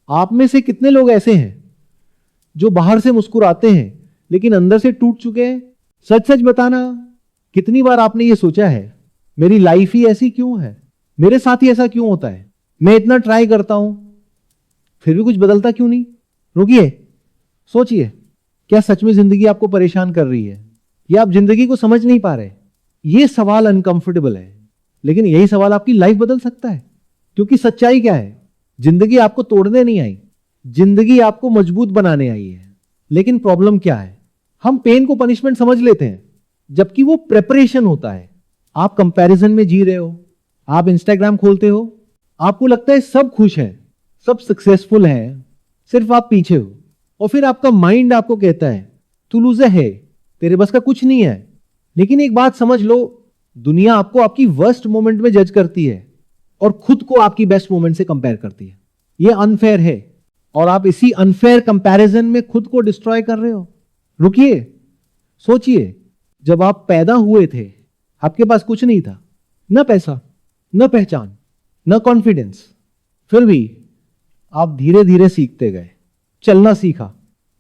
आप में से कितने लोग ऐसे हैं जो बाहर से मुस्कुराते हैं लेकिन अंदर से टूट चुके हैं? सच सच बताना, कितनी बार आपने ये सोचा है, मेरी लाइफ ही ऐसी क्यों है, मेरे साथ ही ऐसा क्यों होता है, मैं इतना ट्राई करता हूं फिर भी कुछ बदलता क्यों नहीं? रुकिए, सोचिए, क्या सच में जिंदगी आपको परेशान कर रही है या आप जिंदगी को समझ नहीं पा रहे? ये सवाल अनकंफर्टेबल है, लेकिन यही सवाल आपकी लाइफ बदल सकता है। क्योंकि सच्चाई क्या है, जिंदगी आपको तोड़ने नहीं आई, जिंदगी आपको मजबूत बनाने आई है। लेकिन प्रॉब्लम क्या है, हम पेन को पनिशमेंट समझ लेते हैं जबकि वो प्रेपरेशन होता है। आप कंपैरिजन में जी रहे हो, आप इंस्टाग्राम खोलते हो, आपको लगता है सब खुश है, सब सक्सेसफुल है, सिर्फ आप पीछे हो। और फिर आपका माइंड आपको कहता है तू लूजर है, तेरे बस का कुछ नहीं है। लेकिन एक बात समझ लो, दुनिया आपको आपकी वर्स्ट मोमेंट में जज करती है और खुद को आपकी बेस्ट मोमेंट से कंपेयर करती है। यह अनफेयर है और आप इसी अनफेयर कंपैरिजन में खुद को डिस्ट्रॉय कर रहे हो। रुकिए, सोचिए, जब आप पैदा हुए थे आपके पास कुछ नहीं था, न पैसा, न पहचान, न कॉन्फिडेंस। फिर भी आप धीरे धीरे सीखते गए, चलना सीखा,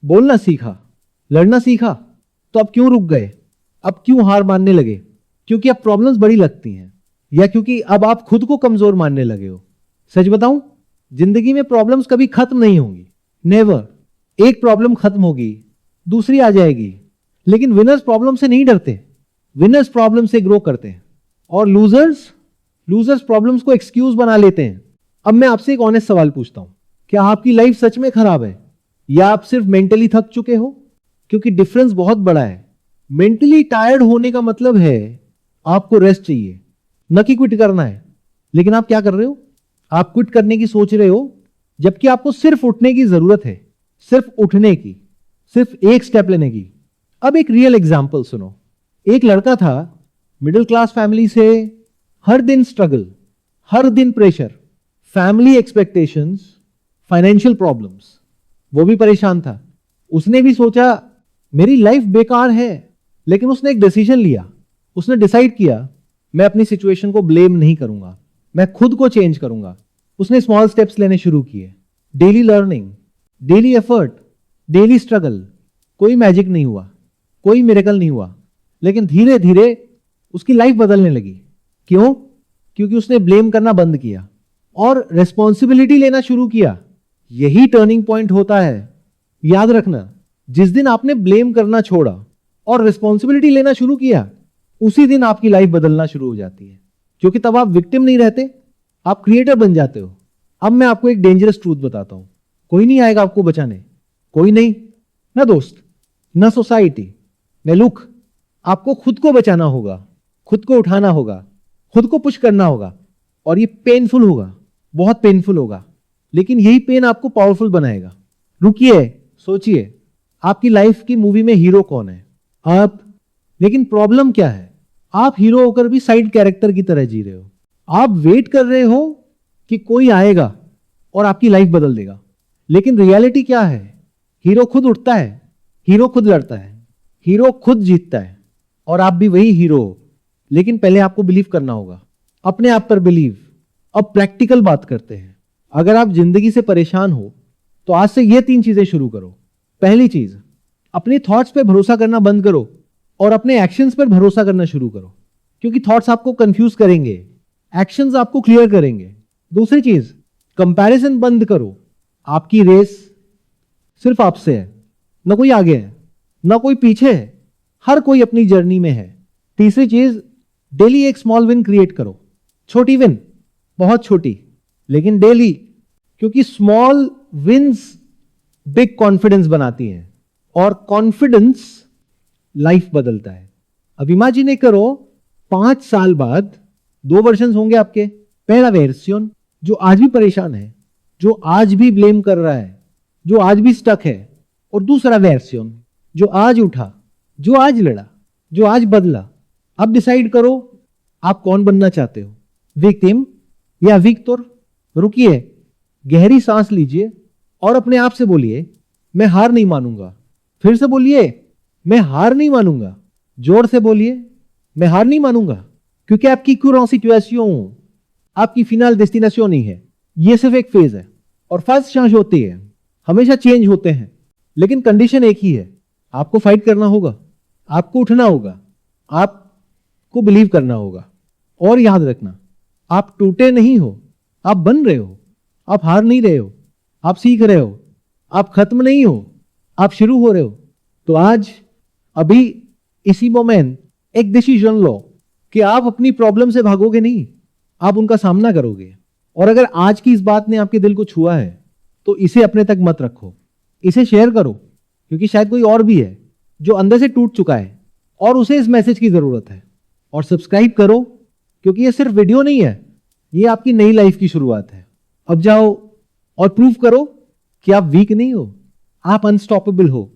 बोलना सीखा, लड़ना सीखा। तो अब क्यों रुक गए? अब क्यों हार मानने लगे? क्योंकि अब प्रॉब्लम्स बड़ी लगती हैं या क्योंकि अब आप खुद को कमजोर मानने लगे हो? सच बताऊं, जिंदगी में प्रॉब्लम्स कभी खत्म नहीं होंगी, नेवर। एक प्रॉब्लम खत्म होगी, दूसरी आ जाएगी। लेकिन विनर्स प्रॉब्लम से नहीं डरते, विनर्स प्रॉब्लम से ग्रो करते हैं। और लूजर्स प्रॉब्लम्स को एक्सक्यूज बना लेते हैं। अब मैं आपसे एक ऑनेस्ट सवाल पूछता हूं, क्या आपकी लाइफ सच में खराब है या आप सिर्फ मेंटली थक चुके हो? क्योंकि डिफरेंस बहुत बड़ा है। मेंटली टायर्ड होने का मतलब है आपको रेस्ट चाहिए, न कि क्विट करना है। लेकिन आप क्या कर रहे हो? आप क्विट करने की सोच रहे हो, जबकि आपको सिर्फ उठने की जरूरत है, सिर्फ उठने की, सिर्फ एक स्टेप लेने की। अब एक रियल एग्जांपल सुनो। एक लड़का था, मिडिल क्लास फैमिली से, हर दिन स्ट्रगल, हर दिन pressure, family expectations, financial problems. वो भी परेशान था। उसने भी सोचा मेरी लाइफ बेकार है, लेकिन उसने एक डिसीजन लिया। उसने डिसाइड किया मैं अपनी सिचुएशन को ब्लेम नहीं करूंगा, मैं खुद को चेंज करूंगा। उसने स्मॉल स्टेप्स लेने शुरू किए, daily learning, daily effort, daily struggle. कोई मैजिक नहीं हुआ, कोई मिरेकल नहीं हुआ, लेकिन धीरे धीरे उसकी लाइफ बदलने लगी। क्यों? क्योंकि उसने ब्लेम करना बंद किया और रेस्पॉन्सिबिलिटी लेना शुरू किया। यही टर्निंग पॉइंट होता है। याद रखना, जिस दिन आपने ब्लेम करना छोड़ा और रिस्पॉन्सिबिलिटी लेना शुरू किया, उसी दिन आपकी लाइफ बदलना शुरू हो जाती है। क्योंकि तब आप विक्टिम नहीं रहते, आप क्रिएटर बन जाते हो। अब मैं आपको एक डेंजरस ट्रूथ बताता हूं, कोई नहीं आएगा आपको बचाने, कोई नहीं, ना दोस्त, ना सोसाइटी, ना लुक। आपको खुद को बचाना होगा, खुद को उठाना होगा, खुद को पुश करना होगा। और ये पेनफुल होगा, बहुत पेनफुल होगा, लेकिन यही पेन आपको पावरफुल बनाएगा। रुकिए, सोचिए, आपकी लाइफ की मूवी में हीरो कौन है? आप। लेकिन प्रॉब्लम क्या है, आप हीरो होकर भी साइड कैरेक्टर की तरह जी रहे हो। आप वेट कर रहे हो कि कोई आएगा और आपकी लाइफ बदल देगा। लेकिन रियलिटी क्या है? हीरो खुद उठता है, हीरो खुद लड़ता है, हीरो खुद जीतता है। और आप भी वही हीरो हो, लेकिन पहले आपको बिलीव करना होगा, अपने आप पर बिलीव। अब प्रैक्टिकल बात करते हैं। अगर आप जिंदगी से परेशान हो तो आज से ये 3 चीजें शुरू करो। पहली चीज, अपने थॉट्स पे भरोसा करना बंद करो और अपने एक्शंस पर भरोसा करना शुरू करो। क्योंकि थॉट्स आपको कंफ्यूज करेंगे, एक्शंस आपको क्लियर करेंगे। दूसरी चीज, कंपैरिजन बंद करो। आपकी रेस सिर्फ आपसे है, ना कोई आगे है, ना कोई पीछे है, हर कोई अपनी जर्नी में है। तीसरी चीज, डेली एक स्मॉल विन क्रिएट करो। छोटी विन, बहुत छोटी, लेकिन डेली। क्योंकि स्मॉल विन्स बिग कॉन्फिडेंस बनाती हैं और कॉन्फिडेंस लाइफ बदलता है। अब इमेजिन करो, 5 साल बाद 2 वर्जन होंगे आपके। पहला वर्जन जो आज भी परेशान है, जो आज भी ब्लेम कर रहा है, जो आज भी स्टक है। और दूसरा वर्जन जो आज उठा, जो आज लड़ा, जो आज बदला। अब डिसाइड करो आप कौन बनना चाहते हो, विक्टिम या विक्टर। रुकिए, गहरी सांस लीजिए और अपने आप से बोलिए मैं हार नहीं मानूंगा। फिर से बोलिए मैं हार नहीं मानूंगा। जोर से बोलिए मैं हार नहीं मानूंगा। क्योंकि आपकी current सिचुएशन आपकी फिनाल डेस्टिनेशन नहीं है, यह सिर्फ एक फेज है। और फर्स्ट चांस होती है, हमेशा चेंज होते हैं, लेकिन कंडीशन एक ही है, आपको फाइट करना होगा, आपको उठना होगा, आपको बिलीव करना होगा। और याद रखना, आप टूटे नहीं हो, आप बन रहे हो, आप हार नहीं रहे हो, आप सीख रहे हो, आप खत्म नहीं हो, आप शुरू हो रहे हो। तो आज अभी इसी मोमेंट एक डिसीजन लो कि आप अपनी प्रॉब्लम से भागोगे नहीं, आप उनका सामना करोगे। और अगर आज की इस बात ने आपके दिल को छुआ है तो इसे अपने तक मत रखो, इसे शेयर करो, क्योंकि शायद कोई और भी है जो अंदर से टूट चुका है और उसे इस मैसेज की जरूरत है। और सब्सक्राइब करो, क्योंकि ये सिर्फ वीडियो नहीं है, ये आपकी नई लाइफ की शुरुआत है। अब जाओ और प्रूव करो कि आप वीक नहीं हो, आप अनस्टॉपेबल हो।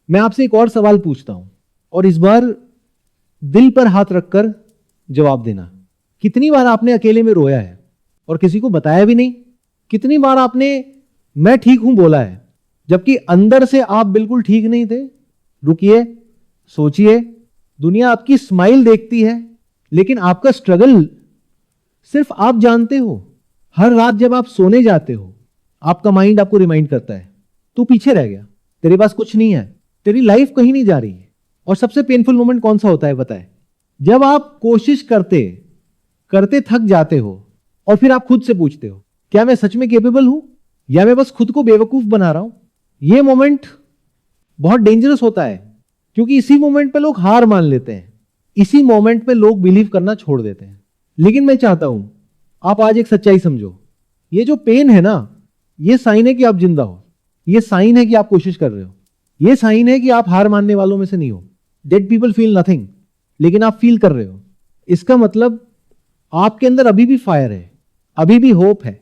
मैं आपसे एक और सवाल पूछता हूं, और इस बार दिल पर हाथ रखकर जवाब देना। कितनी बार आपने अकेले में रोया है और किसी को बताया भी नहीं? कितनी बार आपने मैं ठीक हूं बोला है, जबकि अंदर से आप बिल्कुल ठीक नहीं थे? रुकिए, सोचिए। दुनिया आपकी स्माइल देखती है, लेकिन आपका स्ट्रगल सिर्फ आप जानते हो। हर रात जब आप सोने जाते हो, आपका माइंड आपको रिमाइंड करता है, तू पीछे रह गया, तेरे पास कुछ नहीं है, तेरी लाइफ कहीं नहीं जा रही है। और सबसे पेनफुल मोमेंट कौन सा होता है बताए? जब आप कोशिश करते करते थक जाते हो और फिर आप खुद से पूछते हो, क्या मैं सच में केपेबल हूं या मैं बस खुद को बेवकूफ बना रहा हूं? यह मोमेंट बहुत डेंजरस होता है, क्योंकि इसी मोमेंट पे लोग हार मान लेते हैं, इसी मोमेंट पे लोग बिलीव करना छोड़ देते हैं। लेकिन मैं चाहता हूं आप आज एक सच्चाई समझो, ये जो पेन है ना, ये साइन है कि आप जिंदा हो, ये साइन है कि आप कोशिश कर रहे हो, ये साइन है कि आप हार मानने वालों में से नहीं हो। डेड पीपल फील नथिंग, लेकिन आप फील कर रहे हो। इसका मतलब आपके अंदर अभी भी फायर है, अभी भी होप है,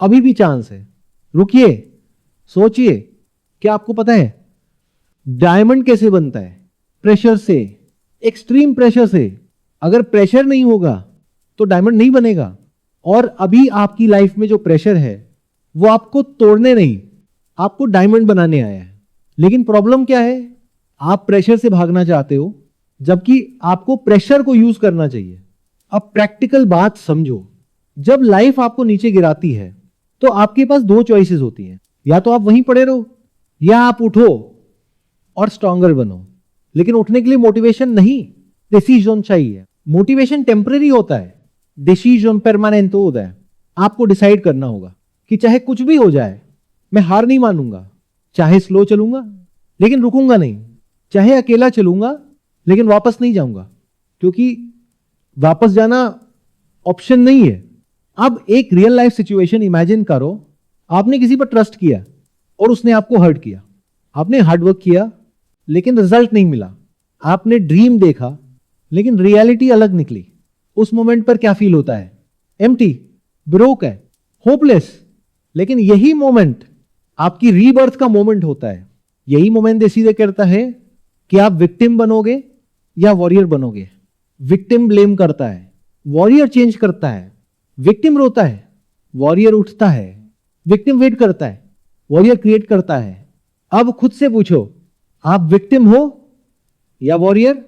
अभी भी चांस है। रुकिए, सोचिए, क्या आपको पता है डायमंड कैसे बनता है? प्रेशर से, एक्सट्रीम प्रेशर से। अगर प्रेशर नहीं होगा तो डायमंड नहीं बनेगा। और अभी आपकी लाइफ में जो प्रेशर है वो आपको तोड़ने नहीं, आपको डायमंड बनाने आया है। लेकिन प्रॉब्लम क्या है? आप प्रेशर से भागना चाहते हो, जबकि आपको प्रेशर को यूज करना चाहिए। अब प्रैक्टिकल बात समझो, जब लाइफ आपको नीचे गिराती है तो आपके पास दो चॉइसेस होती हैं, या तो आप वहीं पड़े रहो या आप उठो और स्ट्रॉन्गर बनो। लेकिन उठने के लिए मोटिवेशन नहीं, डिसीजन चाहिए। मोटिवेशन टेम्परेरी होता है, डिसीजन परमानेंट होता है। आपको डिसाइड करना होगा कि चाहे कुछ भी हो जाए, मैं हार नहीं मानूंगा। चाहे स्लो चलूंगा लेकिन रुकूंगा नहीं, चाहे अकेला चलूंगा लेकिन वापस नहीं जाऊंगा, क्योंकि वापस जाना ऑप्शन नहीं है। अब एक रियल लाइफ सिचुएशन इमेजिन करो, आपने किसी पर ट्रस्ट किया और उसने आपको हर्ट किया। आपने हार्डवर्क किया लेकिन रिजल्ट नहीं मिला। आपने ड्रीम देखा लेकिन रियलिटी अलग निकली। उस मोमेंट पर क्या फील होता है? एम्प्टी, ब्रोक है, होपलेस। लेकिन यही मोमेंट आपकी रीबर्थ का मोमेंट होता है। यही मोमेंट डिसाइड करता है कि आप विक्टिम बनोगे या वॉरियर बनोगे। विक्टिम ब्लेम करता है, वॉरियर चेंज करता है। विक्टिम रोता है, वॉरियर उठता है। विक्टिम वेट करता है, वॉरियर क्रिएट करता है। अब खुद से पूछो, आप विक्टिम हो या वॉरियर?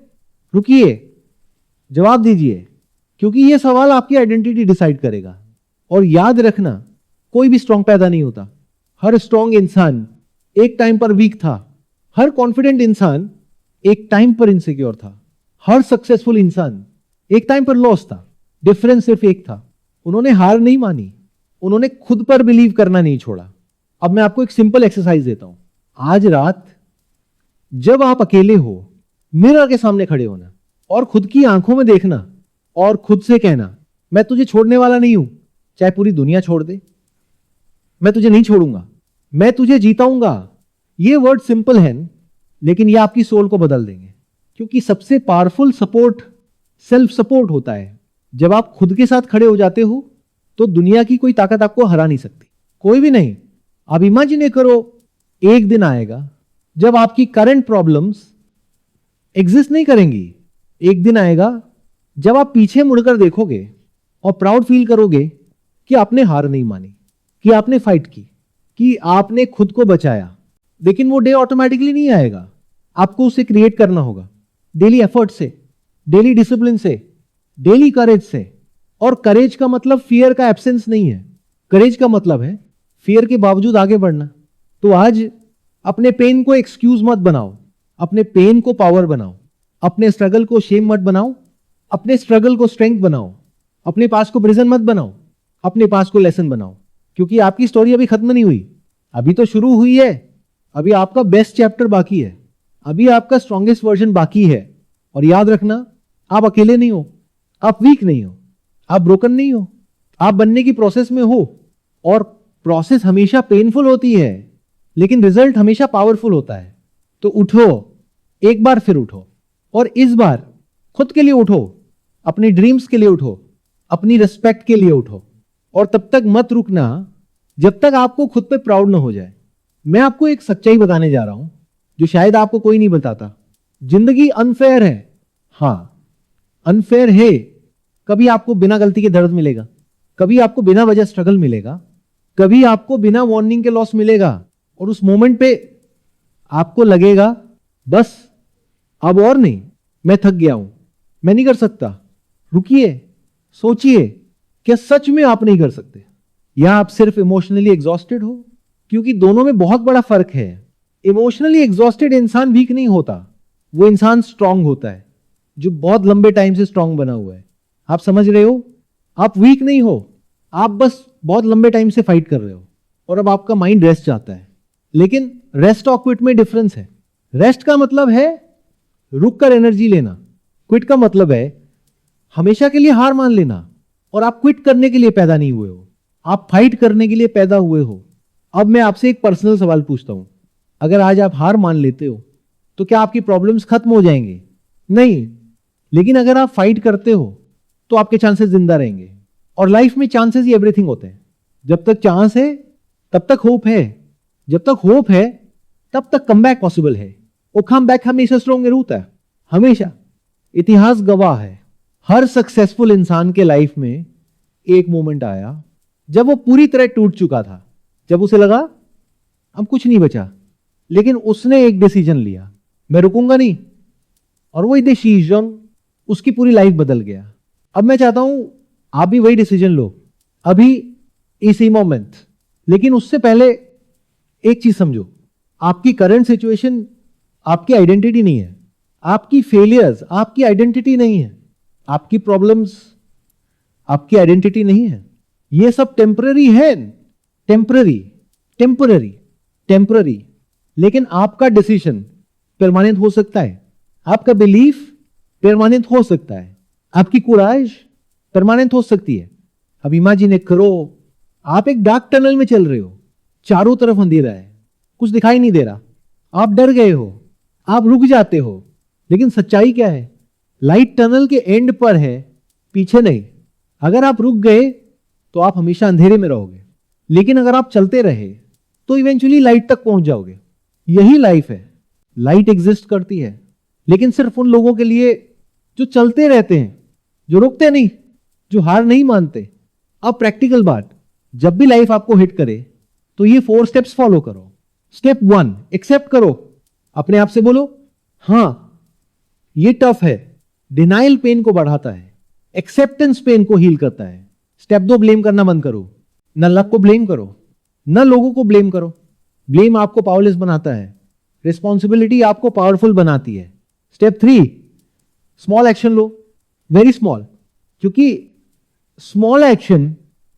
रुकिए, जवाब दीजिए, क्योंकि यह सवाल आपकी आइडेंटिटी डिसाइड करेगा। और याद रखना, कोई भी स्ट्रांग पैदा नहीं होता। हर स्ट्रांग इंसान एक टाइम पर वीक था। हर कॉन्फिडेंट इंसान एक टाइम पर इनसिक्योर था। हर सक्सेसफुल इंसान एक टाइम पर लॉस था। डिफरेंस सिर्फ एक था, उन्होंने हार नहीं मानी, उन्होंने खुद पर बिलीव करना नहीं छोड़ा। अब मैं आपको एक सिंपल एक्सरसाइज देता हूं। आज रात जब आप अकेले हो, मिरर के सामने खड़े होना और खुद की आंखों में देखना और खुद से कहना, मैं तुझे छोड़ने वाला नहीं हूं, चाहे पूरी दुनिया छोड़ दे, मैं तुझे नहीं छोड़ूंगा, मैं तुझे जीताऊंगा। ये वर्ड सिंपल है, लेकिन ये आपकी सोल को बदल देंगे। क्योंकि सबसे पावरफुल सपोर्ट सेल्फ सपोर्ट होता है। जब आप खुद के साथ खड़े हो जाते हो तो दुनिया की कोई ताकत आपको हरा नहीं सकती, कोई भी नहीं। आप इमेजिन करो, एक दिन आएगा जब आपकी करंट प्रॉब्लम्स एग्जिस्ट नहीं करेंगी। एक दिन आएगा जब आप पीछे मुड़कर देखोगे और प्राउड फील करोगे कि आपने हार नहीं मानी, कि आपने फाइट की, कि आपने खुद को बचाया। लेकिन वो डे ऑटोमेटिकली नहीं आएगा, आपको उसे क्रिएट करना होगा, डेली एफर्ट से, डेली डिसिप्लिन से, डेली करेज से। और करेज का मतलब फियर का एब्सेंस नहीं है, करेज का मतलब है फियर के बावजूद आगे बढ़ना। तो आज अपने पेन को एक्सक्यूज मत बनाओ, अपने पेन को पावर बनाओ, अपने स्ट्रगल को शेम मत बनाओ, अपने स्ट्रगल को स्ट्रेंथ बनाओ, अपने पास को प्रिजन मत बनाओ, अपने पास को लेसन बनाओ। क्योंकि आपकी स्टोरी अभी खत्म नहीं हुई, अभी तो शुरू हुई है। अभी आपका बेस्ट चैप्टर बाकी है, अभी आपका स्ट्रॉन्गेस्ट वर्जन बाकी है। और याद रखना, आप अकेले नहीं हो, आप वीक नहीं हो, आप ब्रोकन नहीं हो, आप बनने की प्रोसेस में हो। और प्रोसेस हमेशा पेनफुल होती है, लेकिन रिजल्ट हमेशा पावरफुल होता है। तो उठो, एक बार फिर उठो, और इस बार खुद के लिए उठो, अपनी ड्रीम्स के लिए उठो, अपनी रिस्पेक्ट के लिए उठो। और तब तक मत रुकना जब तक आपको खुद पे प्राउड ना हो जाए। मैं आपको एक सच्चाई बताने जा रहा हूं जो शायद आपको कोई नहीं बताता। जिंदगी अनफेयर है, हां अनफेयर है। कभी आपको बिना गलती के दर्द मिलेगा, कभी आपको बिना वजह स्ट्रगल मिलेगा, कभी आपको बिना वार्निंग के लॉस मिलेगा। और उस मोमेंट पे आपको लगेगा बस अब और नहीं, मैं थक गया हूं, मैं नहीं कर सकता। रुकिए, सोचिए, क्या सच में आप नहीं कर सकते, या आप सिर्फ इमोशनली एग्जॉस्टेड हो? क्योंकि दोनों में बहुत बड़ा फर्क है। इमोशनली एग्जॉस्टेड इंसान वीक नहीं होता, वो इंसान स्ट्रांग होता है, जो बहुत लंबे टाइम से स्ट्रांग बना हुआ है। आप समझ रहे हो? आप वीक नहीं हो, आप बस बहुत लंबे टाइम से फाइट कर रहे हो, और अब आपका माइंड रेस्ट चाहता है। लेकिन रेस्ट और क्विट में डिफरेंस है। रेस्ट का मतलब है रुक कर एनर्जी लेना, क्विट का मतलब है हमेशा के लिए हार मान लेना। और आप क्विट करने के लिए पैदा नहीं हुए हो, आप फाइट करने के लिए पैदा हुए हो। अब मैं आपसे एक पर्सनल सवाल पूछता हूं, अगर आज आप हार मान लेते हो तो क्या आपकी प्रॉब्लम्स खत्म हो जाएंगे? नहीं। लेकिन अगर आप फाइट करते हो तो आपके चांसेस जिंदा रहेंगे। और लाइफ में चांसेस ही एवरीथिंग होते हैं। जब तक चांस है तब तक होप है, जब तक होप है तब तक कमबैक पॉसिबल है। वो कमबैक हमेशा स्ट्रॉन्गर होता है, हमेशा। इतिहास गवाह है, हर सक्सेसफुल इंसान के लाइफ में एक मोमेंट आया जब वो पूरी तरह टूट चुका था, जब उसे लगा अब कुछ नहीं बचा, लेकिन उसने एक डिसीजन लिया, मैं रुकूंगा नहीं। और वही डिसीजन उसकी पूरी लाइफ बदल गया। अब मैं चाहता हूं आप भी वही डिसीजन लो, अभी इसी मोमेंट। लेकिन उससे पहले एक चीज समझो, आपकी करंट सिचुएशन आपकी आइडेंटिटी नहीं है, आपकी फेलियर्स आपकी आइडेंटिटी नहीं है, आपकी प्रॉब्लम्स आपकी आइडेंटिटी नहीं है। ये सब टेम्पररी है, टेम्पररी टेम्पररी टेम्पररी। लेकिन आपका डिसीजन परमानेंट हो सकता है, आपका बिलीफ परमानेंट हो सकता है, आपकी कुराज परमानेंट हो सकती है। अब इमेजिन करो, आप एक डार्क टनल में चल रहे हो, चारों तरफ अंधेरा है, कुछ दिखाई नहीं दे रहा, आप डर गए हो, आप रुक जाते हो। लेकिन सच्चाई क्या है? लाइट टनल के एंड पर है, पीछे नहीं। अगर आप रुक गए तो आप हमेशा अंधेरे में रहोगे, लेकिन अगर आप चलते रहे तो इवेंचुअली लाइट तक पहुंच जाओगे। यही लाइफ है। लाइट एग्जिस्ट करती है, लेकिन सिर्फ उन लोगों के लिए जो चलते रहते हैं, जो रुकते नहीं, जो हार नहीं मानते। अब प्रैक्टिकल बात, जब भी लाइफ आपको हिट करे तो ये 4 स्टेप्स फॉलो करो। स्टेप 1, एक्सेप्ट करो। अपने आप से बोलो, हां ये टफ है। डिनाइल पेन को बढ़ाता है, एक्सेप्टेंस पेन को हील करता है। स्टेप 2, ब्लेम करना बंद करो। न लक को ब्लेम करो, न लोगों को ब्लेम करो। ब्लेम आपको पावरलेस बनाता है, रिस्पॉन्सिबिलिटी आपको पावरफुल बनाती है। स्टेप 3, स्मॉल एक्शन लो, वेरी स्मॉल, क्योंकि small action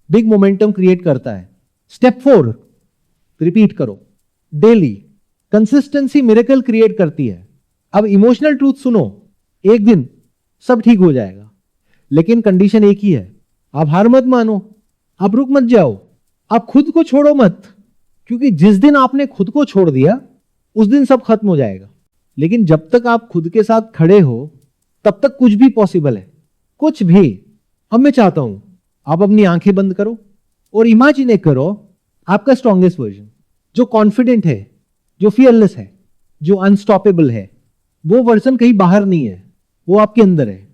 big momentum create करता है। स्टेप 4, रिपीट करो डेली। कंसिस्टेंसी मिरेकल क्रिएट करती है। अब इमोशनल ट्रूथ सुनो, एक दिन सब ठीक हो जाएगा, लेकिन कंडीशन एक ही है, आप हार मत मानो, आप रुक मत जाओ, आप खुद को छोड़ो मत। क्योंकि जिस दिन आपने खुद को छोड़ दिया उस दिन सब खत्म हो जाएगा। लेकिन जब तक आप खुद के साथ खड़े हो तब तक कुछ भी पॉसिबल है, कुछ भी। अब मैं चाहता हूं आप अपनी आंखें बंद करो और इमेजिन करो आपका स्ट्रॉन्गेस्ट वर्जन, जो कॉन्फिडेंट है, जो फियरलेस है, जो अनस्टॉपेबल है। वो वर्जन कहीं बाहर नहीं है, वो आपके अंदर है।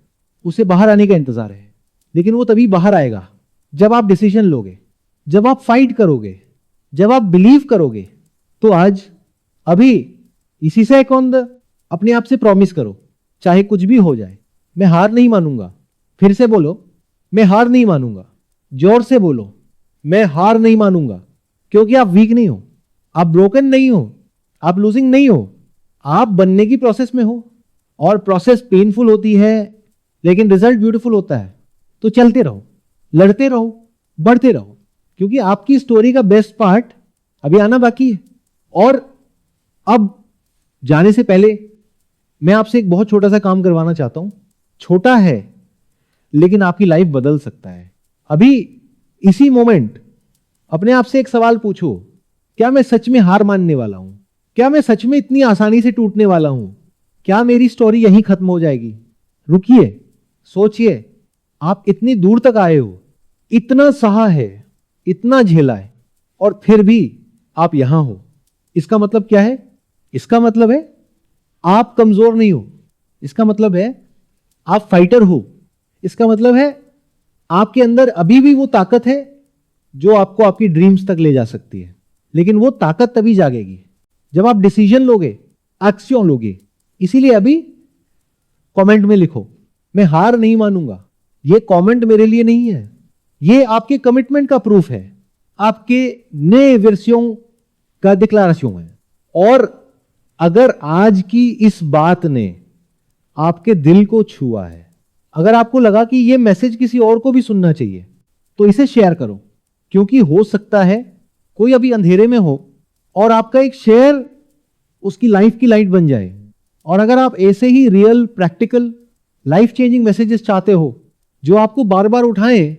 उसे बाहर आने का इंतजार है, लेकिन वो तभी बाहर आएगा जब आप डिसीजन लोगे, जब आप फाइट करोगे, जब आप बिलीव करोगे। तो आज अभी इसी सेकंड अपने आप से प्रॉमिस करो, चाहे कुछ भी हो जाए, मैं हार नहीं मानूंगा। फिर से बोलो, मैं हार नहीं मानूंगा। जोर से बोलो, मैं हार नहीं मानूंगा। क्योंकि आप वीक नहीं हो, आप ब्रोकन नहीं हो, आप लूजिंग नहीं हो, आप बनने की प्रोसेस में हो। और प्रोसेस पेनफुल होती है लेकिन रिजल्ट ब्यूटीफुल होता है। तो चलते रहो, लड़ते रहो, बढ़ते रहो, क्योंकि आपकी स्टोरी का बेस्ट पार्ट अभी आना बाकी है। और अब जाने से पहले मैं आपसे एक बहुत छोटा सा काम करवाना चाहता हूं। छोटा है लेकिन आपकी लाइफ बदल सकता है। अभी इसी मोमेंट अपने आप से एक सवाल पूछो, क्या मैं सच में हार मानने वाला हूं? क्या मैं सच में इतनी आसानी से टूटने वाला हूं? क्या मेरी स्टोरी यहीं खत्म हो जाएगी? रुकिए, सोचिए, आप इतनी दूर तक आए हो, इतना सहा है, इतना झेला है, और फिर भी आप यहां हो। इसका मतलब क्या है? इसका मतलब है आप कमजोर नहीं हो। इसका मतलब है आप फाइटर हो। इसका मतलब है आपके अंदर अभी भी वो ताकत है जो आपको आपकी ड्रीम्स तक ले जा सकती है। लेकिन वो ताकत तभी जागेगी जब आप डिसीजन लोगे, एक्शन लोगे। इसीलिए अभी कमेंट में लिखो, मैं हार नहीं मानूंगा। ये कमेंट मेरे लिए नहीं है, ये आपके कमिटमेंट का प्रूफ है, आपके नए वर्षों का डिक्लेरेशन है। और अगर आज की इस बात ने आपके दिल को छुआ है, अगर आपको लगा कि यह मैसेज किसी और को भी सुनना चाहिए, तो इसे शेयर करो। क्योंकि हो सकता है कोई अभी अंधेरे में हो और आपका एक शेयर उसकी लाइफ की लाइट बन जाए। और अगर आप ऐसे ही real, practical, life changing messages चाहते हो जो आपको बार बार उठाएं,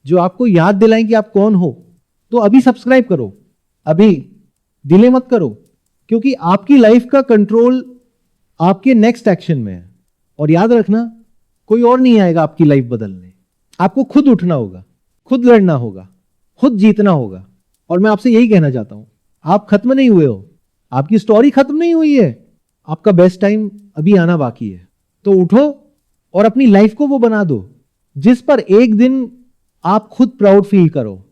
जो आपको याद दिलाएं कि आप कौन हो, तो अभी सब्सक्राइब करो, अभी डिले मत करो। क्योंकि आपकी लाइफ का कंट्रोल आपके नेक्स्ट एक्शन में है। और याद रखना, कोई और नहीं आएगा आपकी लाइफ बदलने। आपको खुद उठना होगा, खुद लड़ना होगा, खुद जीतना होगा। और मैं आपसे यही कहना चाहता हूं, आप खत्म नहीं हुए हो, आपकी स्टोरी खत्म नहीं हुई है, आपका बेस्ट टाइम अभी आना बाकी है। तो उठो और अपनी लाइफ को वो बना दो जिस पर एक दिन आप खुद प्राउड फील करो।